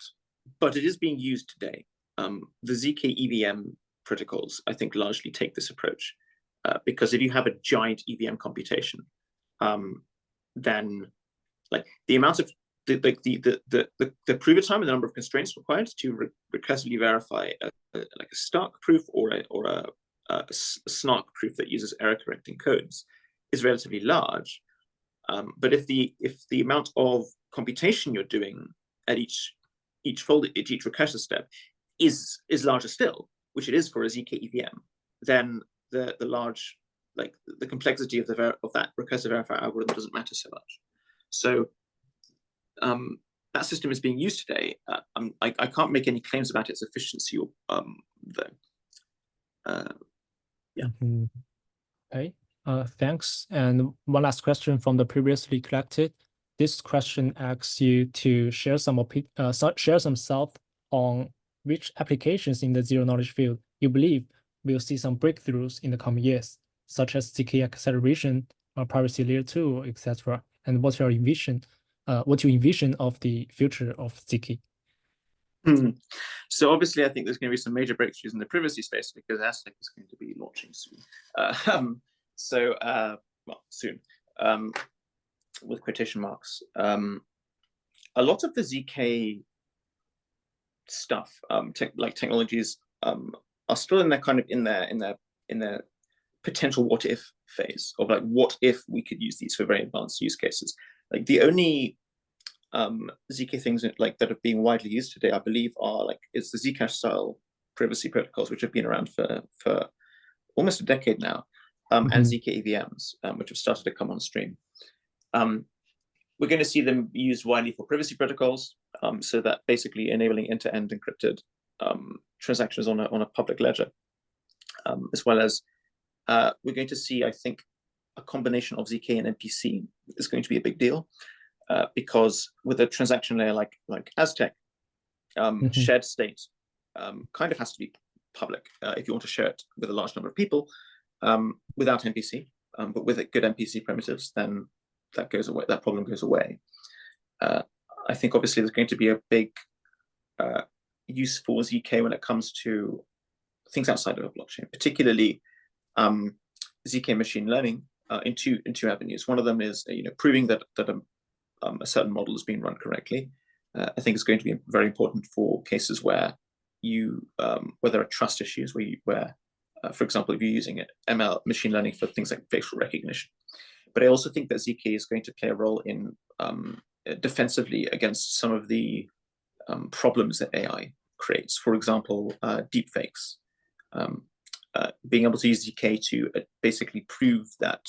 but it is being used today. The ZK EVM protocols, I think, largely take this approach, because if you have a giant EVM computation, then like the amount of the prover time and the number of constraints required to recursively verify like a Stark proof or a snark proof that uses error correcting codes is relatively large. But if the amount of computation you're doing at each recursive step is larger still, which it is for a ZK EVM, then the large, like the complexity of that recursive verify algorithm doesn't matter so much. So that system is being used today. I can't make any claims about its efficiency, though. Yeah. Okay. Thanks. And one last question from the previously collected. This question asks you to share some thought on which applications in the zero knowledge field you believe will see some breakthroughs in the coming years, such as ZK acceleration, privacy layer 2, etc. And what you envision of the future of ZK? So obviously, I think there's going to be some major breakthroughs in the privacy space because Aztec is going to be launching soon. Well, soon, with quotation marks. A lot of the ZK stuff, like technologies, are still in their kind of in their potential what if phase of like what if we could use these for very advanced use cases. Like the only ZK things like that are being widely used today, I believe, is the Zcash style privacy protocols, which have been around for almost a decade now, and ZK EVMs, which have started to come on stream. We're going to see them used widely for privacy protocols, so that basically enabling end-to-end encrypted transactions on a public ledger, as well as we're going to see, I think, a combination of ZK and MPC is going to be a big deal. Because with a transaction layer like Aztec, shared state kind of has to be public if you want to share it with a large number of people without MPC. But with good MPC primitives, then that goes away. That problem goes away. I think obviously there's going to be a big use for ZK when it comes to things outside of a blockchain, particularly ZK machine learning in two avenues. One of them is proving that a certain model is being run correctly. I think it's going to be very important for cases where where there are trust issues, where for example, if you're using ML machine learning for things like facial recognition. But I also think that ZK is going to play a role in defensively against some of the problems that AI creates. For example, deepfakes. Being able to use ZK to basically prove that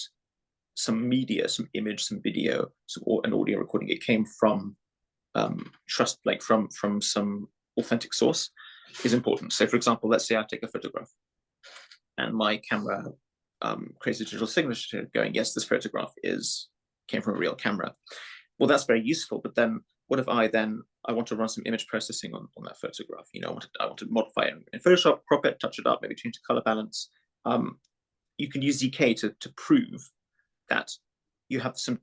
some media, some image, some video, an audio recording, it came from from some authentic source is important. So for example, let's say I take a photograph and my camera creates a digital signature going, yes, this photograph came from a real camera. Well, that's very useful, but then what if I want to run some image processing on that photograph? I want to modify it in Photoshop, crop it, touch it up, maybe change the color balance. You can use ZK to prove that you have some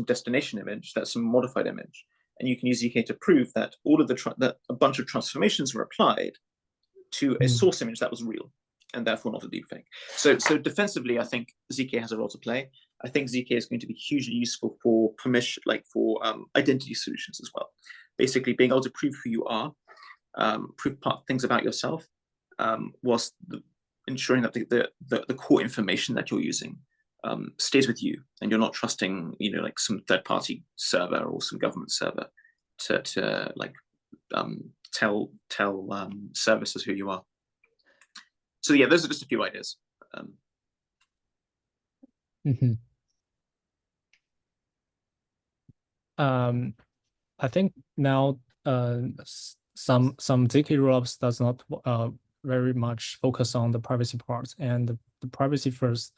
destination image, that's some modified image, and you can use ZK to prove that that a bunch of transformations were applied to a source image that was real, and therefore not a deepfake. So defensively, I think ZK has a role to play. I think ZK is going to be hugely useful for permission, for identity solutions as well. Basically, being able to prove who you are, prove things about yourself, whilst ensuring that the core information that you're using stays with you, and you're not trusting, like some third-party server or some government server to tell services who you are. So yeah, those are just a few ideas. I think now some ZK rollups does not very much focus on the privacy part, and the privacy first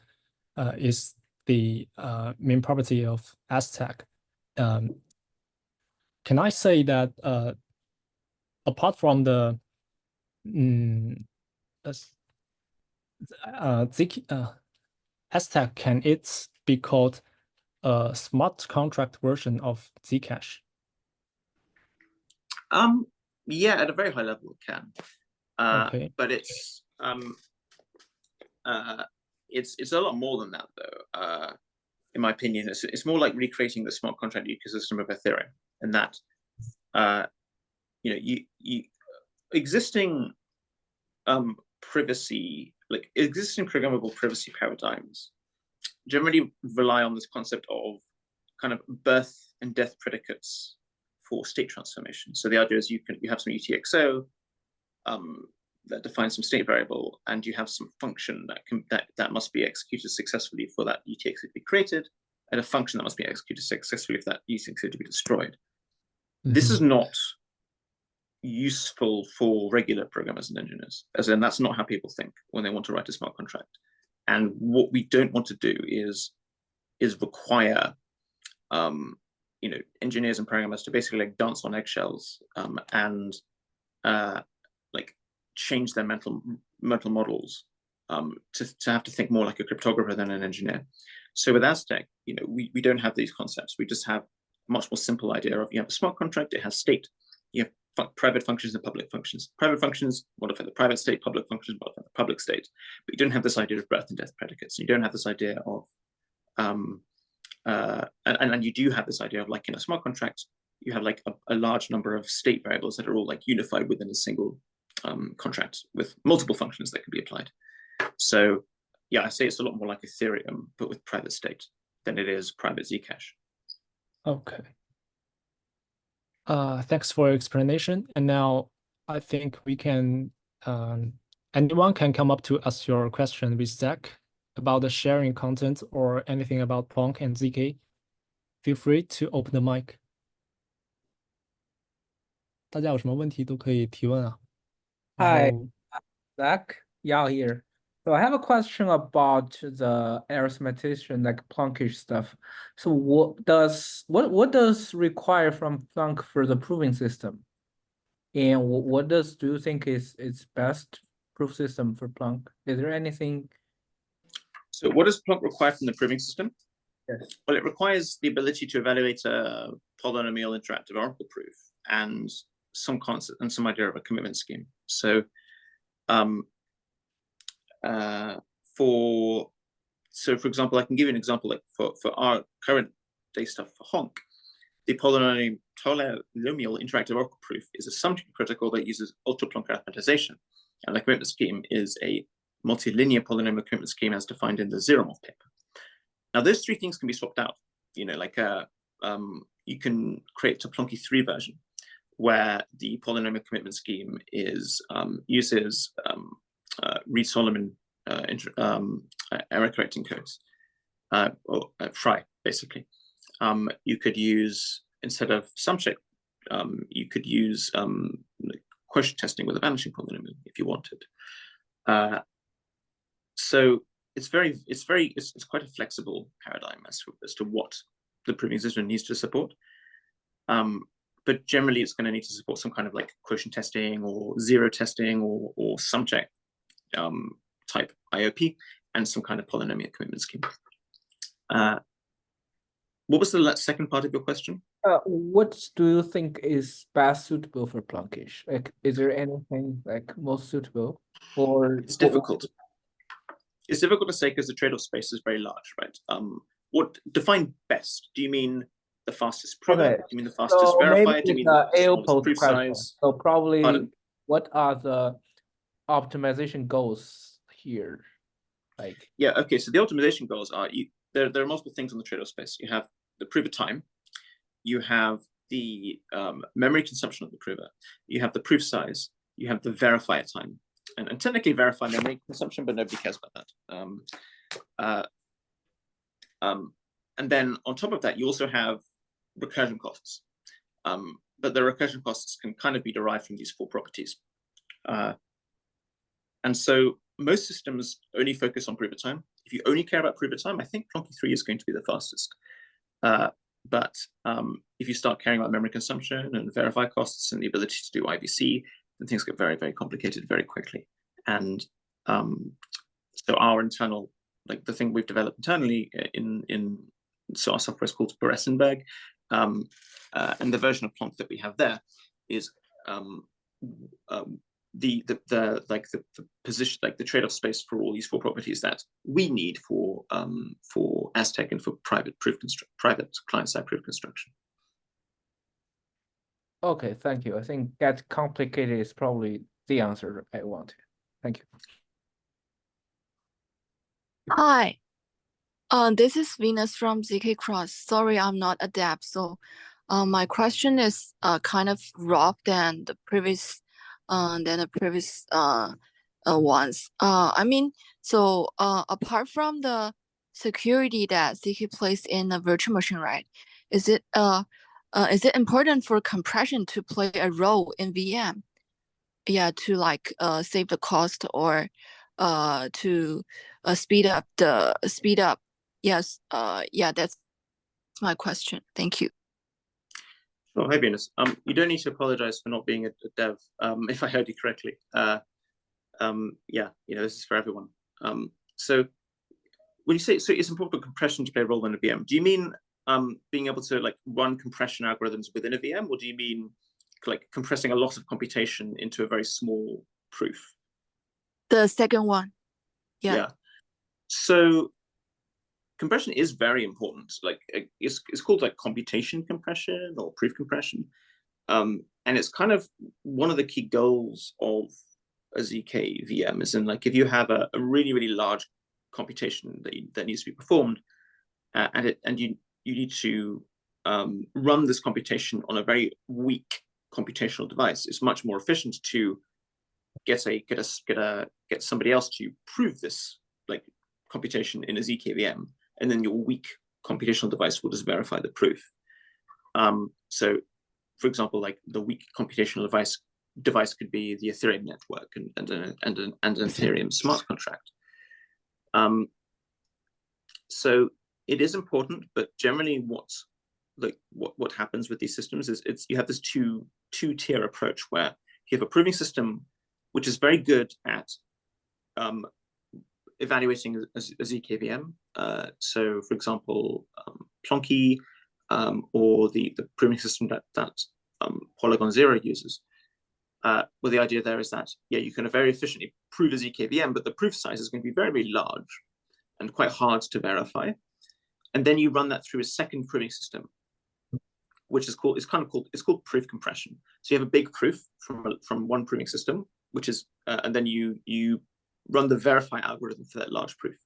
is the main property of Aztec. Can I say that apart from the Aztec, can it be called a smart contract version of Zcash? Yeah, at a very high level it can. Okay. But it's a lot more than that, though. In my opinion, it's more like recreating the smart contract ecosystem of Ethereum, and that existing privacy, like existing programmable privacy paradigms, generally rely on this concept of kind of birth and death predicates for state transformation. So the idea is you have some UTXO that defines some state variable, and you have some function that must be executed successfully for that UTXO to be created, and a function that must be executed successfully for that UTXO to be destroyed. This is not useful for regular programmers and engineers, as in that's not how people think when they want to write a smart contract. And what we don't want to do is require engineers and programmers to basically like dance on eggshells and change their mental models to have to think more like a cryptographer than an engineer. So with Aztec, we don't have these concepts. We just have a much more simple idea of you have a smart contract, it has state, you have private functions and public functions. Private functions modify the private state, public functions modify the public state. But you don't have this idea of birth and death predicates. You don't have this idea of and you do have this idea of, like, in a smart contract, you have like a large number of state variables that are all like unified within a single contract with multiple functions that can be applied. So yeah, I say it's a lot more like Ethereum, but with private state than it is private Zcash. Okay. Thanks for your explanation. And now I think we can, anyone can come up to ask your question with Zach about the sharing content or anything about Plonk and ZK. Feel free to open the mic. 大家有什么问题都可以提问啊。 Hi, Zach, Yao here. So I have a question about the arithmetician, like Plonkish stuff. So what does require from Plonk for the proving system? And what do you think is its best proof system for Plonk? Is there anything? So what does Plonk require from the proving system? Yes. Well, it requires the ability to evaluate a polynomial interactive oracle proof and some concept and some idea of a commitment scheme. So for example, I can give you an example, like for our current day stuff for Honk, the polynomial interactive oracle proof is a summative protocol that uses ultra-Plonk arithmetization, and the commitment scheme is a multilinear polynomial commitment scheme as defined in the Zeromov paper. Now, those three things can be swapped out. You can create a Plonky 3 version where the polynomial commitment scheme uses Reed-Solomon error correcting codes, or FRI, basically. You could use, instead of sum check, you could use quotient testing with a vanishing polynomial if you wanted. So it's quite a flexible paradigm as to what the proving system needs to support. but generally it's going to need to support some kind of like quotient testing or zero testing or subject type IOP and some kind of polynomial commitment scheme. What was the second part of your question? What do you think is best suitable for Plonkish? Like, is there anything like most suitable, or it's difficult? It's difficult to say because the trade-off space is very large, right? What define best? Do you mean the fastest prover? Okay. Do you mean the fastest verifier? Do you mean the smallest proof size? So probably, Pardon? what are the optimization goals here? Like, yeah, okay. So the optimization goals are there are multiple things on the trade-off space. You have the prover time, you have the memory consumption of the prover, you have the proof size, you have the verifier time, and technically verify memory consumption, but nobody cares about that. And then on top of that, you also have recursion costs. But the recursion costs can kind of be derived from these 4 properties. And so most systems only focus on prover time. If you only care about prover time, I think Plonky 3 is going to be the fastest. But if you start caring about memory consumption and verify costs and the ability to do IVC, then things get very, very complicated very quickly. And so our internal, like the thing we've developed internally so our software is called Beresenberg, and the version of Plonk that we have there is the position, like the trade-off space for all these 4 properties that we need for Aztec and for private client-side proof construction. okay, thank you. I think that complicated is probably the answer I want. Thank you. Hi, this is Venus from ZK Cross. Sorry, I'm not adept. So, my question is kind of rough than the previous ones. I mean, so apart from the security that ZK placed in a virtual machine, right? Is it important for compression to play a role in VM? Yeah, to like save the cost or to speed up. Yes. Yeah, that's my question. Thank you. Sure. Hi, Venus. You don't need to apologize for not being a dev, if I heard you correctly. Yeah, this is for everyone. So when you say so it's important for compression to play a role in a VM, do you mean being able to like run compression algorithms within a VM, or do you mean like compressing a lot of computation into a very small proof? The second one. Yeah. So compression is very important. Like it's called like computation compression or proof compression. And it's kind of one of the key goals of a ZK VM is in like if you have a really, really large computation that needs to be performed, and you need to run this computation on a very weak computational device, it's much more efficient to get somebody else to prove this like computation in a ZK VM, and then your weak computational device will just verify the proof. So, for example, like the weak computational device could be the Ethereum network and an Ethereum smart contract. So it is important, but generally, what happens with these systems is you have this two-tier approach where you have a proving system which is very good at evaluating a ZKVM. So, for example, Plonky or the proving system that Polygon 0 uses. Well, the idea there is that, yeah, you can very efficiently prove a ZKVM, but the proof size is going to be very, very large and quite hard to verify. And then you run that through a second proving system, which is called proof compression. So you have a big proof from one proving system, which is, and then you run the verify algorithm for that large proof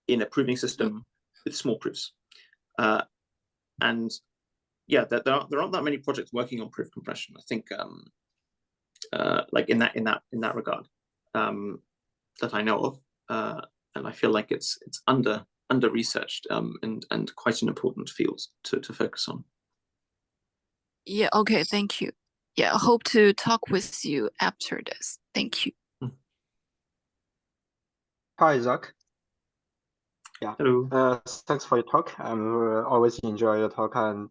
in a proving system with small proofs. And yeah, there aren't that many projects working on proof compression. I think like in that regard that I know of, and I feel like it's under researched and quite an important field to focus on. Yeah. Okay. Thank you. Yeah. I hope to talk with you after this. Thank you. Hi, Zach. Yeah. Hello. Thanks for your talk. I'm always enjoy your talk. And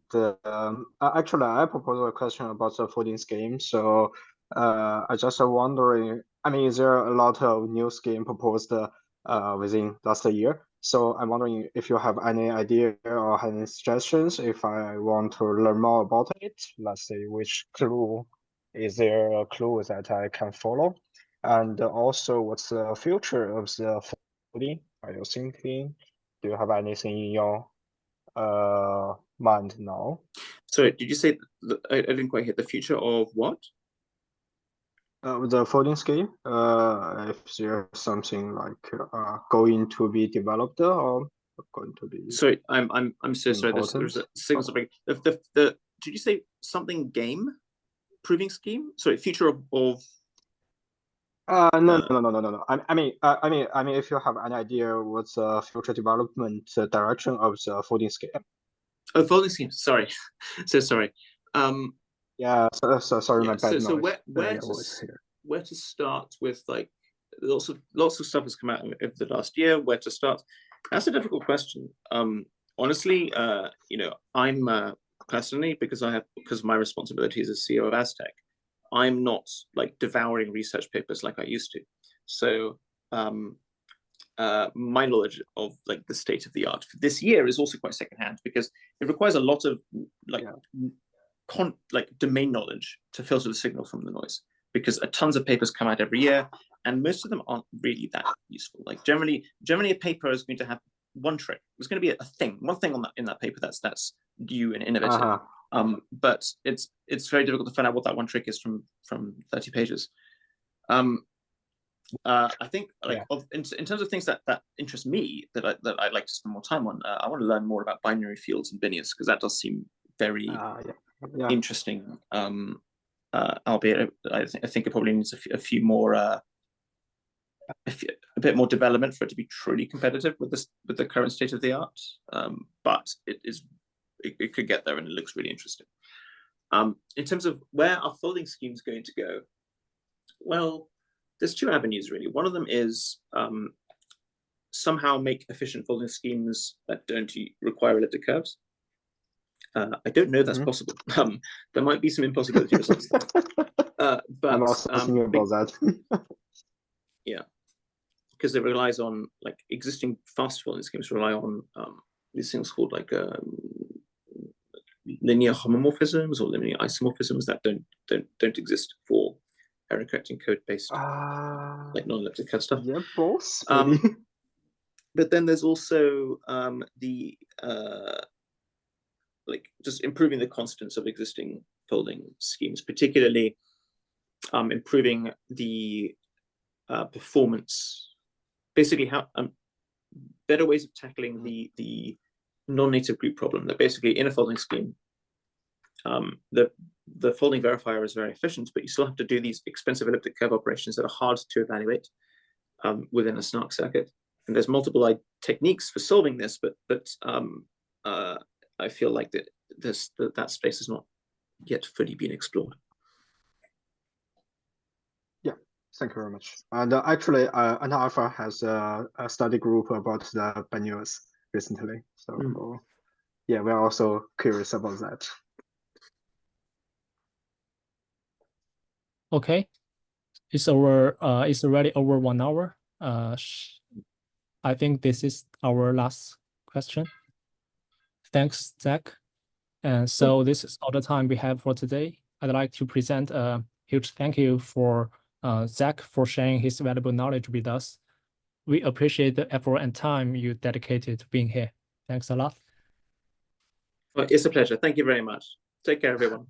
actually, I propose a question about the folding scheme. So I just wondering. I mean, is there a lot of new scheme proposed within last year? So I'm wondering if you have any idea or any suggestions if I want to learn more about it. Let's say which clue is there a clue that I can follow, and also what's the future of the folding? Are you thinking? Do you have anything in your mind now? Sorry, did you say I didn't quite hear the future of what? The folding scheme, if there's something like going to be developed or going to be. Sorry, I'm so sorry. There's a signal something. Did you say something game proving scheme? Sorry, future of. No. I mean, if you have any idea what's the future development direction of the folding scheme. Oh, folding scheme. Sorry, so sorry. Yeah. So sorry, my bad. So where to start with, like, lots of stuff has come out over the last year. Where to start? That's a difficult question. Honestly, I'm personally, because of my responsibilities as CEO of Aztec, I'm not like devouring research papers like I used to. So my knowledge of like the state of the art for this year is also quite secondhand, because it requires a lot of like domain knowledge to filter the signal from the noise, because tons of papers come out every year and most of them aren't really that useful. Like generally a paper is going to have one trick. There's going to be one thing in that paper that's new and innovative. But it's very difficult to find out what that one trick is from 30 pages. I think in terms of things that interest me, that I'd like to spend more time on, I want to learn more about binary fields and binions, because that does seem very interesting. Albeit I think it probably needs a few more a bit more development for it to be truly competitive with the current state of the art. But it could get there, and it looks really interesting. In terms of where our folding scheme is going to go, well, there's two avenues really. One of them is somehow make efficient folding schemes that don't require elliptic curves. I don't know if that's possible. There might be some impossibility results there. But I'm also thinking about that. Yeah, because it relies on, like, existing fast folding schemes rely on these things called like linear homomorphisms or linear isomorphisms that don't exist for error correcting code based like non-elliptic curve stuff. Yeah, both. But then there's also the like just improving the constants of existing folding schemes, particularly improving the performance, basically how better ways of tackling the non-native group problem. That basically in a folding scheme, the folding verifier is very efficient, but you still have to do these expensive elliptic curve operations that are hard to evaluate within a snark circuit. And there's multiple techniques for solving this, but I feel like that space has not yet fully been explored. Yeah, thank you very much. And actually, Anti-Alpha has a study group about the binaries recently. So yeah, we're also curious about that. Okay, it's over. It's already over 1 hour. I think this is our last question. Thanks, Zach. And so this is all the time we have for today. I'd like to present a huge thank you for Zach for sharing his valuable knowledge with us. We appreciate the effort and time you dedicated to being here. Thanks a lot. Well, it's a pleasure. Thank you very much. Take care, everyone.